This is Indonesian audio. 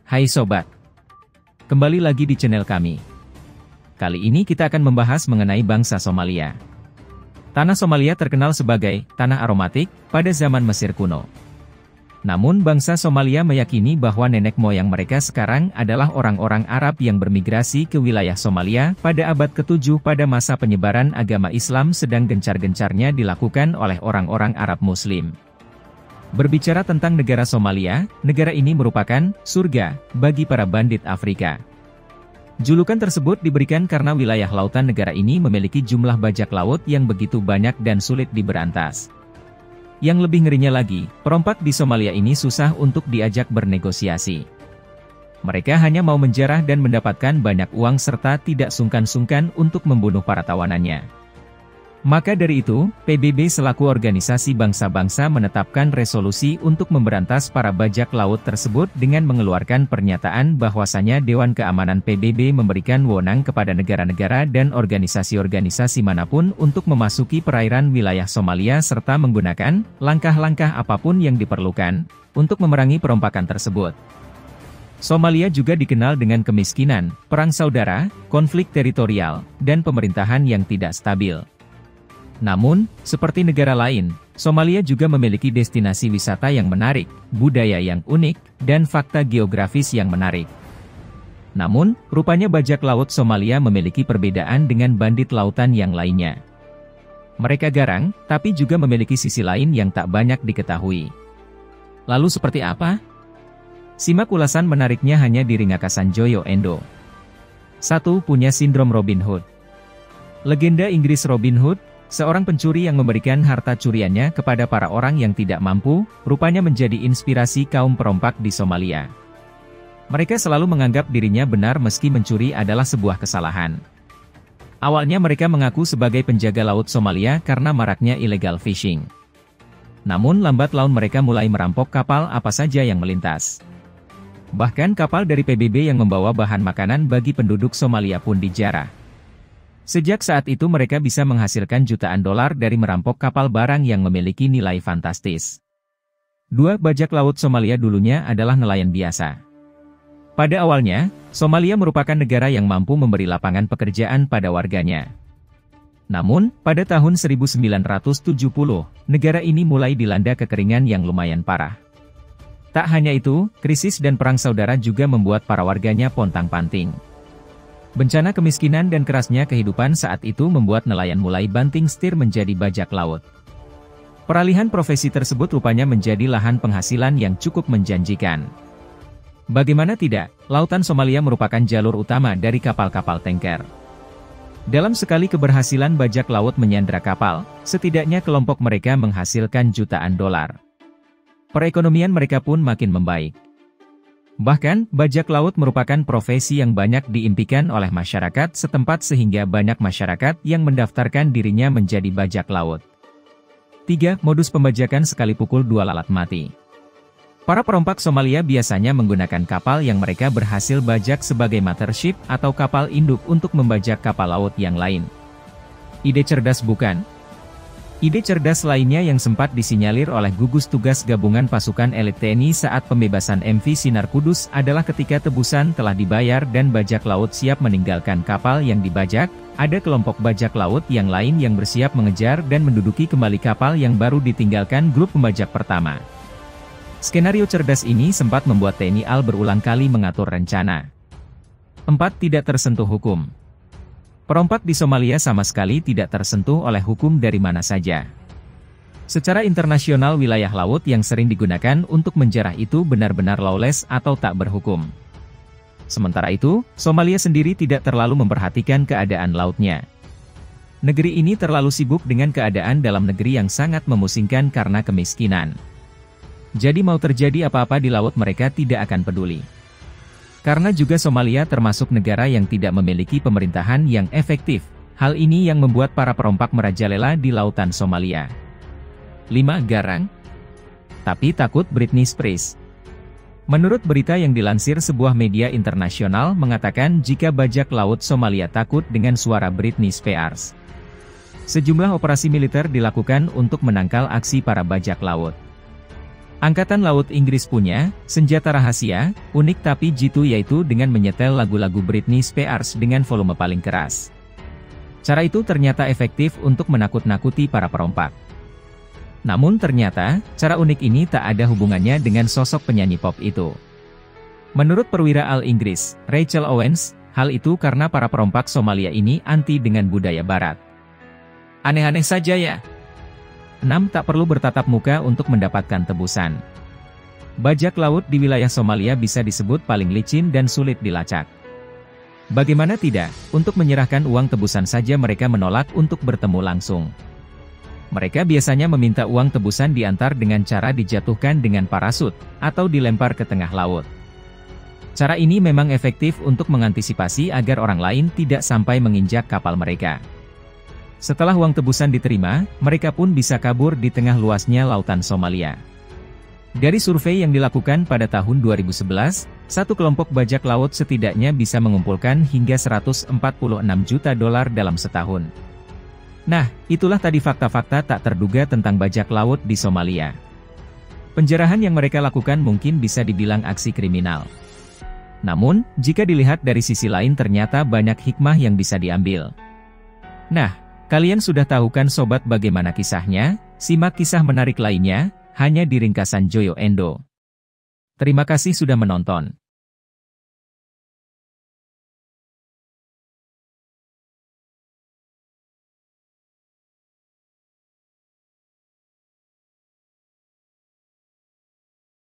Hai sobat, kembali lagi di channel kami. Kali ini kita akan membahas mengenai bangsa Somalia. Tanah Somalia terkenal sebagai tanah aromatik pada zaman Mesir kuno. Namun bangsa Somalia meyakini bahwa nenek moyang mereka sekarang adalah orang-orang Arab yang bermigrasi ke wilayah Somalia pada abad ke-7 pada masa penyebaran agama Islam sedang gencar-gencarnya dilakukan oleh orang-orang Arab Muslim. Berbicara tentang negara Somalia, negara ini merupakan surga bagi para bandit Afrika. Julukan tersebut diberikan karena wilayah lautan negara ini memiliki jumlah bajak laut yang begitu banyak dan sulit diberantas. Yang lebih ngerinya lagi, perompak di Somalia ini susah untuk diajak bernegosiasi. Mereka hanya mau menjarah dan mendapatkan banyak uang serta tidak sungkan-sungkan untuk membunuh para tawanannya. Maka dari itu, PBB selaku organisasi bangsa-bangsa menetapkan resolusi untuk memberantas para bajak laut tersebut dengan mengeluarkan pernyataan bahwasanya Dewan Keamanan PBB memberikan wewenang kepada negara-negara dan organisasi-organisasi manapun untuk memasuki perairan wilayah Somalia serta menggunakan langkah-langkah apapun yang diperlukan untuk memerangi perompakan tersebut. Somalia juga dikenal dengan kemiskinan, perang saudara, konflik teritorial, dan pemerintahan yang tidak stabil. Namun, seperti negara lain, Somalia juga memiliki destinasi wisata yang menarik, budaya yang unik, dan fakta geografis yang menarik. Namun, rupanya bajak laut Somalia memiliki perbedaan dengan bandit lautan yang lainnya. Mereka garang, tapi juga memiliki sisi lain yang tak banyak diketahui. Lalu seperti apa? Simak ulasan menariknya hanya di Ringakasan Joyo Endo. 1. Punya sindrom Robin Hood. Legenda Inggris Robin Hood, seorang pencuri yang memberikan harta curiannya kepada para orang yang tidak mampu, rupanya menjadi inspirasi kaum perompak di Somalia. Mereka selalu menganggap dirinya benar meski mencuri adalah sebuah kesalahan. Awalnya mereka mengaku sebagai penjaga laut Somalia karena maraknya illegal fishing. Namun lambat laun mereka mulai merampok kapal apa saja yang melintas. Bahkan kapal dari PBB yang membawa bahan makanan bagi penduduk Somalia pun dijarah. Sejak saat itu mereka bisa menghasilkan jutaan dolar dari merampok kapal barang yang memiliki nilai fantastis. 2. Bajak laut Somalia dulunya adalah nelayan biasa. Pada awalnya, Somalia merupakan negara yang mampu memberi lapangan pekerjaan pada warganya. Namun, pada tahun 1970, negara ini mulai dilanda kekeringan yang lumayan parah. Tak hanya itu, krisis dan perang saudara juga membuat para warganya pontang-panting. Bencana kemiskinan dan kerasnya kehidupan saat itu membuat nelayan mulai banting setir menjadi bajak laut. Peralihan profesi tersebut rupanya menjadi lahan penghasilan yang cukup menjanjikan. Bagaimana tidak, lautan Somalia merupakan jalur utama dari kapal-kapal tanker. Dalam sekali keberhasilan bajak laut menyandra kapal, setidaknya kelompok mereka menghasilkan jutaan dolar. Perekonomian mereka pun makin membaik. Bahkan, bajak laut merupakan profesi yang banyak diimpikan oleh masyarakat setempat sehingga banyak masyarakat yang mendaftarkan dirinya menjadi bajak laut. 3. Modus pembajakan sekali pukul 2 lalat mati. Para perompak Somalia biasanya menggunakan kapal yang mereka berhasil bajak sebagai mothership atau kapal induk untuk membajak kapal laut yang lain. Ide cerdas bukan? Ide cerdas lainnya yang sempat disinyalir oleh gugus tugas gabungan pasukan elit TNI saat pembebasan MV Sinar Kudus adalah ketika tebusan telah dibayar dan bajak laut siap meninggalkan kapal yang dibajak, ada kelompok bajak laut yang lain yang bersiap mengejar dan menduduki kembali kapal yang baru ditinggalkan grup pembajak pertama. Skenario cerdas ini sempat membuat TNI AL berulang kali mengatur rencana. 4. Tidak tersentuh hukum. Perompak di Somalia sama sekali tidak tersentuh oleh hukum dari mana saja. Secara internasional wilayah laut yang sering digunakan untuk menjarah itu benar-benar lawless atau tak berhukum. Sementara itu, Somalia sendiri tidak terlalu memperhatikan keadaan lautnya. Negeri ini terlalu sibuk dengan keadaan dalam negeri yang sangat memusingkan karena kemiskinan. Jadi mau terjadi apa-apa di laut mereka tidak akan peduli. Karena juga Somalia termasuk negara yang tidak memiliki pemerintahan yang efektif, hal ini yang membuat para perompak merajalela di lautan Somalia. 5. Garang, tapi takut Britney Spears. Menurut berita yang dilansir sebuah media internasional mengatakan jika bajak laut Somalia takut dengan suara Britney Spears. Sejumlah operasi militer dilakukan untuk menangkal aksi para bajak laut. Angkatan Laut Inggris punya senjata rahasia, unik tapi jitu, yaitu dengan menyetel lagu-lagu Britney Spears dengan volume paling keras. Cara itu ternyata efektif untuk menakut-nakuti para perompak. Namun ternyata, cara unik ini tak ada hubungannya dengan sosok penyanyi pop itu. Menurut perwira Al Inggris, Rachel Owens, hal itu karena para perompak Somalia ini anti dengan budaya barat. Aneh-aneh saja ya. 6. Tak perlu bertatap muka untuk mendapatkan tebusan. Bajak laut di wilayah Somalia bisa disebut paling licin dan sulit dilacak. Bagaimana tidak, untuk menyerahkan uang tebusan saja mereka menolak untuk bertemu langsung. Mereka biasanya meminta uang tebusan diantar dengan cara dijatuhkan dengan parasut, atau dilempar ke tengah laut. Cara ini memang efektif untuk mengantisipasi agar orang lain tidak sampai menginjak kapal mereka. Setelah uang tebusan diterima, mereka pun bisa kabur di tengah luasnya lautan Somalia. Dari survei yang dilakukan pada tahun 2011, satu kelompok bajak laut setidaknya bisa mengumpulkan hingga $146 juta dalam setahun. Nah, itulah tadi fakta-fakta tak terduga tentang bajak laut di Somalia. Penjarahan yang mereka lakukan mungkin bisa dibilang aksi kriminal. Namun, jika dilihat dari sisi lain ternyata banyak hikmah yang bisa diambil. Nah, kalian sudah tahu kan sobat bagaimana kisahnya? Simak kisah menarik lainnya, hanya di Ringkasan Joyo Endo. Terima kasih sudah menonton.